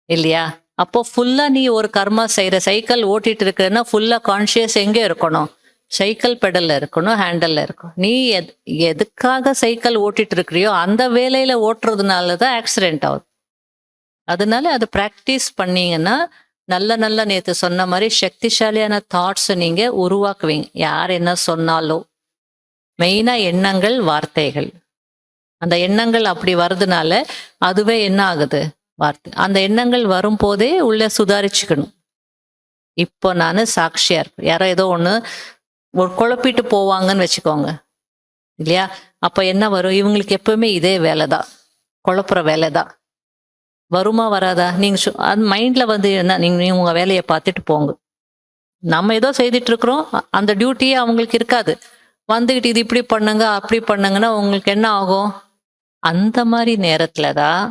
இல்லையா? அப்போ ஃபுல்லா நீ ஒரு கர்மா செய்யற, சைக்கிள் ஓட்டிட்டு இருக்கிறன்னா ஃபுல்லா கான்ஷியஸ் எங்க இருக்கணும்? சைக்கிள் பெடல்ல இருக்கணும், ஹேண்டல்ல இருக்கும். நீ எதுக்காக சைக்கிள் ஓட்டிட்டு இருக்கிறியோ அந்த வேலையில ஓட்டுறதுனால தான் ஆக்சிடென்ட் ஆகுது. அதனால அது பிராக்டிஸ் பண்ணீங்கன்னா நல்ல நல்ல நேத்து சொன்ன மாதிரி சக்திசாலியான தாட்ஸ் நீங்க உருவாக்குவீங்க. யார் என்ன சொன்னாலோ, மெயினா எண்ணங்கள், வார்த்தைகள். அந்த எண்ணங்கள் அப்படி வர்றதுனால அதுவே என்ன ஆகுது? வார்த்தை. அந்த எண்ணங்கள் வரும்போதே உள்ள சுதாரிச்சுக்கணும். இப்போ நானு சாட்சியா இருப்பேன். யாரோ ஏதோ ஒண்ணு ஒரு குழப்பிட்டு போவாங்கன்னு வச்சுக்கோங்க. இல்லையா? அப்ப என்ன வரும்? இவங்களுக்கு எப்பவுமே இதே வேலைதான். குழப்புற வேலைதான். வருமா வராதா? நீங்க அது மைண்ட்ல வந்து என்ன, நீங்க உங்க வேலையை பார்த்துட்டு போங்க. நம்ம ஏதோ செய்துட்டு இருக்கிறோம். அந்த டியூட்டியே அவங்களுக்கு இருக்காது. வந்துகிட்டு இது இப்படி பண்ணுங்க, அப்படி பண்ணுங்கன்னா உங்களுக்கு என்ன ஆகும்? அந்த மாதிரி நேரத்துல தான்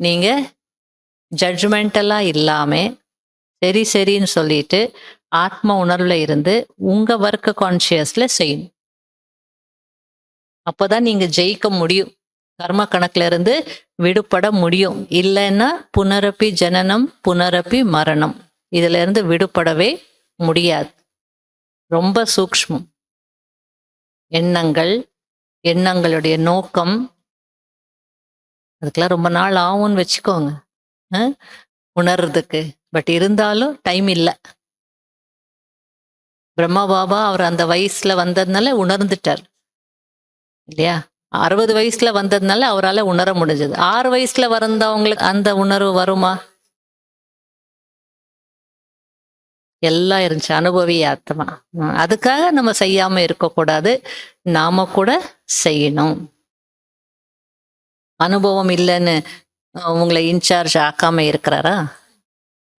நீங்க ஜட்ஜ்மெண்டலா இல்லாம சரி சரின்னு சொல்லிட்டு ஆத்ம உணர்வுல இருந்து உங்க ஒர்க்க கான்சியஸ்ல செய்யணும். அப்பதான் நீங்க ஜெயிக்க முடியும். கர்ம கணக்குல இருந்து விடுபட முடியும். இல்லைன்னா புனரப்பி ஜனனம், புனரப்பி மரணம். இதுல இருந்து விடுபடவே முடியாது. ரொம்ப சூக்ஷ்மம். எண்ணங்கள், எண்ணங்களுடைய நோக்கம், அதுக்கெல்லாம் ரொம்ப நாள் ஆகும்னு வச்சுக்கோங்க உணர்றதுக்கு. பட் இருந்தாலும் டைம் இல்லை. பிரம்மா பாபா அவர் அந்த வயசுல வந்ததுனால உணர்ந்துட்டார் இல்லையா? 60 வயசுல வந்ததுனால அவரால் உணர முடிஞ்சது. 6 வயசுல வந்தவங்களுக்கு அந்த உணர்வு வருமா? எல்லாம் இருந்துச்சு. அனுபவி ஆத்மா. அதுக்காக நம்ம செய்யாம இருக்கக்கூடாது. நாம கூட செய்யணும். அனுபவம் இல்லைன்னு உங்களை இன்சார்ஜ் ஆக்காம இருக்கிறாரா?